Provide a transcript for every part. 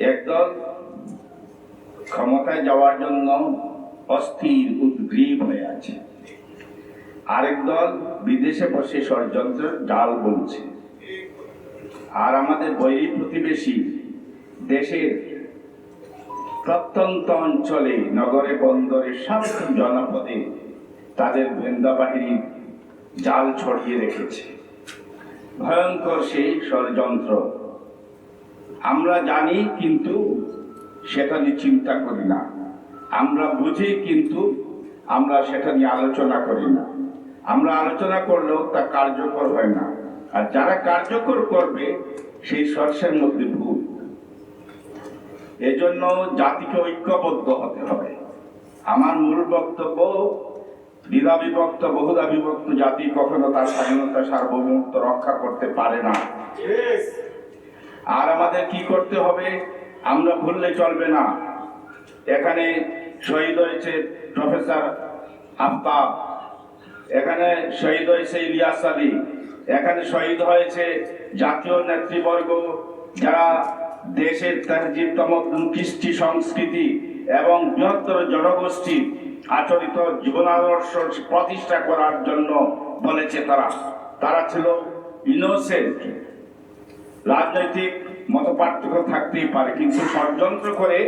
একদল ক্ষমতায় যাওয়ার জন্য অস্থির উদ্গ্রীব হয়ে আছে, আরেক দল বিদেশে বসে ষড়যন্ত্রের জাল বলছে। আর আমাদের বৈরী প্রতিবেশী দেশের প্রত্যন্ত অঞ্চলে, নগরে বন্দরে, সব জনপদে তাদের গোয়েন্দা বাহিনীর জাল ছড়িয়ে রেখেছে। ভয়ঙ্কর সেই ষড়যন্ত্র আমরা জানি, কিন্তু সেটা নিয়ে চিন্তা করি না। আমরা বুঝি, কিন্তু আমরা সেটা নিয়ে আলোচনা করি না। আমরা আলোচনা করলেও তা কার্যকর হয় না। আর যারা কার্যকর করবে সেই শস্যের মধ্যে ভুল। এজন্য জাতিকে ঐক্যবদ্ধ হতে হবে। আমার মূল বক্তব্য, দ্বিধাবিভক্ত বহুধা বিভক্ত জাতি কখনো তার স্বাধীনতা সার্বভৌমত্ব রক্ষা করতে পারে না। আর আমাদের কি করতে হবে, আমরা ভুললে চলবে না। এখানে শহীদ হয়েছে প্রফেসর আফতাব, এখানে শহীদ হয়েছে ইলিয়াস আলী, এখানে শহীদ হয়েছে জাতীয় নেতৃবর্গ, যারা দেশের তাহজিব তমদ্দুন, কৃষ্টি সংস্কৃতি এবং বৃহত্তর জনগোষ্ঠী আচরিত জীবনাদর্শ প্রতিষ্ঠা করার জন্য বলেছে। তারা ছিল ইনোসেন্ট। রাজনৈতিক মত পার্থক্য থাকতেই পারে, কিন্তু ষড়যন্ত্র করে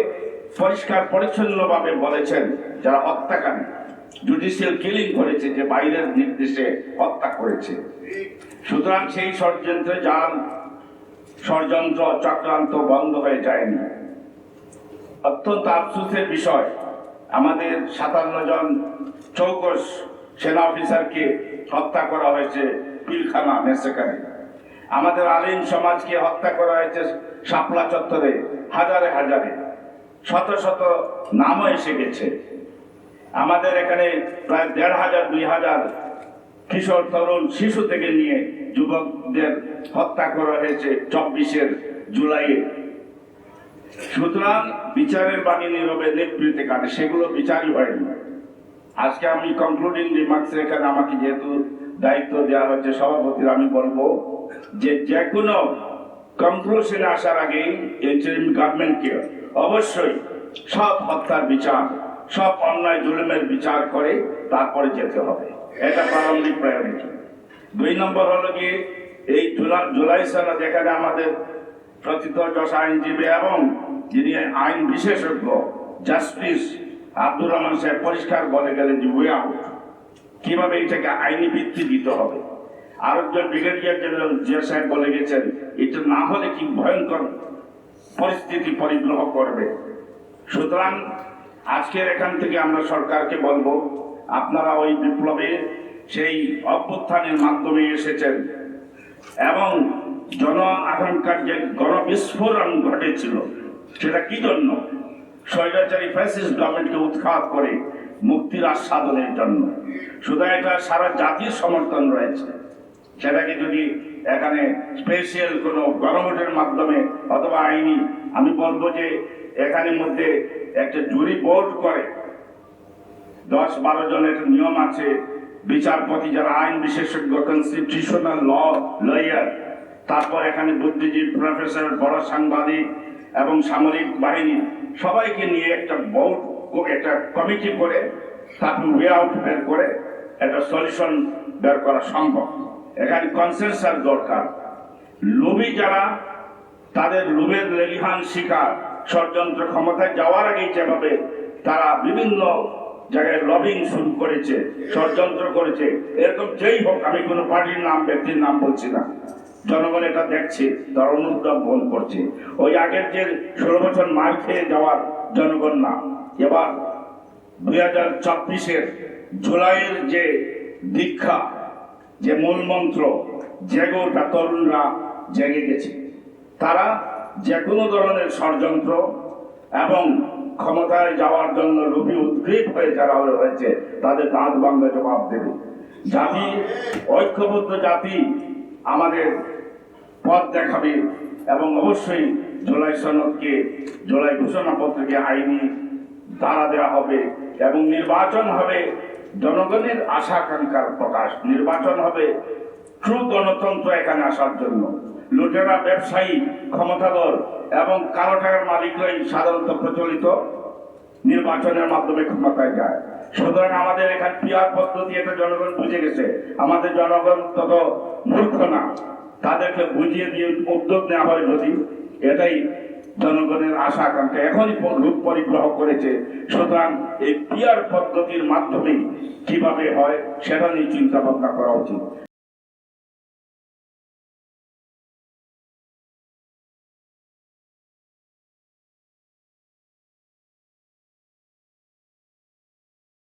পরিষ্কার পরিচ্ছন্নভাবে বলেছেন যারা হত্যাকারী, জুডিশিয়াল কিলিং করেছে, যে বাইরের নির্দেশে হত্যা করেছে। সুতরাং সেই ষড়যন্ত্র চক্রান্ত বন্ধ হয়ে যায়নি। অত্যন্ত আফসোসের বিষয়, আমাদের 57 জন চৌকস সেনা অফিসারকে হত্যা করা হয়েছে পিলখানা মেসেকারে। আমাদের আলিম সমাজকে হত্যা করা হয়েছে শাপলা চত্বরে, হাজারে হাজারে, শত শত নামও এসে গেছে। আমাদের এখানে প্রায় 1500-2000 কিশোর তরুণ শিশু থেকে নিয়ে যুবকদের হত্যা করা হয়েছে 24 জুলাইয়ে। সুতরাং বিচারের বাণী নীরবে নিবৃত্তে কাটে, সেগুলো বিচারই হয়নি। আজকে আমি কনক্লুডিং রিমার্কস, এখানে আমাকে যেহেতু দায়িত্ব দেওয়া হয়েছে সভাপতির, আমি বলবো যে কোনো কনক্লুশনে আসার আগেই ইন্টারিম গভর্নমেন্টকে অবশ্যই সব হত্যার বিচার, সব অন্যায় জুলুমের বিচার করে তারপরে যেতে হবে। এটা প্রারম্ভিক প্রায়োরিটি। 2 নম্বর হলো গিয়ে এই জুলাই সনদ, যেখানে আমাদের প্রথিতযশ আইনজীবী এবং যিনি আইন বিশেষজ্ঞ জাস্টিস আব্দুর রহমান সাহেব পরিষ্কার বলে গেলেন যে ওয়ে আউট, কিভাবে এটাকে আইনি ভিত্তি দিতে হবে। আরেকজন ব্রিগেডিয়ার জেনারেল জিয়া সাহেব বলে গেছেন এটা না হলে কি ভয়ঙ্কর পরিস্থিতি পরিগ্রহ করবে। সুতরাং আজকের এখান থেকে আমরা সরকারকে বলবো, আপনারা ওই বিপ্লবে সেই অভ্যুত্থানের মাধ্যমে এসেছেন এবং জন আকাঙ্ক্ষার যে গণবিস্ফোরণ ঘটেছিল, সেটা কি জন্য? স্বৈরাচারী ফ্যাসিস্ট গভর্নমেন্টকে উৎখাত করে মুক্তির আস্বাদনের জন্য। শুধু এটা সারা জাতির সমর্থন রয়েছে। সেটাকে যদি এখানে স্পেশাল কোনো গণভোটের মাধ্যমে অথবা আইনি, আমি বলবো যে এখানের মধ্যে একটা জুরি বোর্ড করে 10-12 জনের একটা নিয়ম আছে, বিচারপতি যারা আইন বিশেষজ্ঞ, কনস্টিটিউশনাল লয়ার, তারপর এখানে বুদ্ধিজীবী, প্রফেসর, বড় সাংবাদিক এবং সামরিক বাহিনী, সবাইকে নিয়ে একটা বোর্ড, একটা কমিটি করে তারপর ওয়ে আউট বের করে একটা সলিউশন বের করা সম্ভব। এখানে কনসেনসাস দরকার। লোভী যারা, তাদের লোভের লেলিহান শিকার, ষড়যন্ত্র ক্ষমতায় যাওয়ার আগেই যেভাবে তারা বিভিন্ন জায়গায় লবিং শুরু করেছে, ষড়যন্ত্র করেছে, এরকম যেই হোক, আমি কোনো পার্টির নাম, ব্যক্তির নাম বলছি না, জনগণ এটা দেখছে, তার অনুদ্যম বন করছে। ওই আগের যে 16 বছর মার খেয়ে যাওয়ার জনগণ না, এবার 2024 জুলাইয়ের যে দীক্ষা, যে মূল মন্ত্র, জেগোটা তরুণরা জেগে গেছে। তারা যে কোনো ধরনের ষড়যন্ত্র এবং ক্ষমতায় যাওয়ার জন্য লোভী উদ্গ্রীব হয়ে যারা হয়েছে, তাদের দাঁত ভাঙা জবাব দেবে। জাতি, ঐক্যবদ্ধ জাতি আমাদের পথ দেখাবে এবং অবশ্যই জুলাই সনদকে, জুলাই ঘোষণাপত্রকে আইনি ধারা দেওয়া হবে এবং নির্বাচন হবে জনগণের আশা আকাঙ্ক্ষার প্রকাশ। নির্বাচন হবে ট্রু গণতন্ত্র এখানে আসার জন্য। লুটেরা ব্যবসায়ী ক্ষমতাধর এবং কালো টাকার মালিকরাই সাধারণত প্রচলিত নির্বাচনের মাধ্যমে ক্ষমতায় যায়। সুতরাং আমাদের এখানে পিয়ার পদ্ধতি এটা জনগণ বুঝে গেছে। আমাদের জনগণ তত মূর্খ না, তাদেরকে বুঝিয়ে দিয়ে উদ্যোগ নেওয়া হয় যদি, এটাই জনগণের আশা আকাঙ্ক্ষা এখনই রূপ পরিগ্রহ করেছে। সুতরাং এই পিয়ার পদ্ধতির মাধ্যমে কিভাবে হয় সেটা নিয়ে চিন্তা ভাবনা করা উচিত।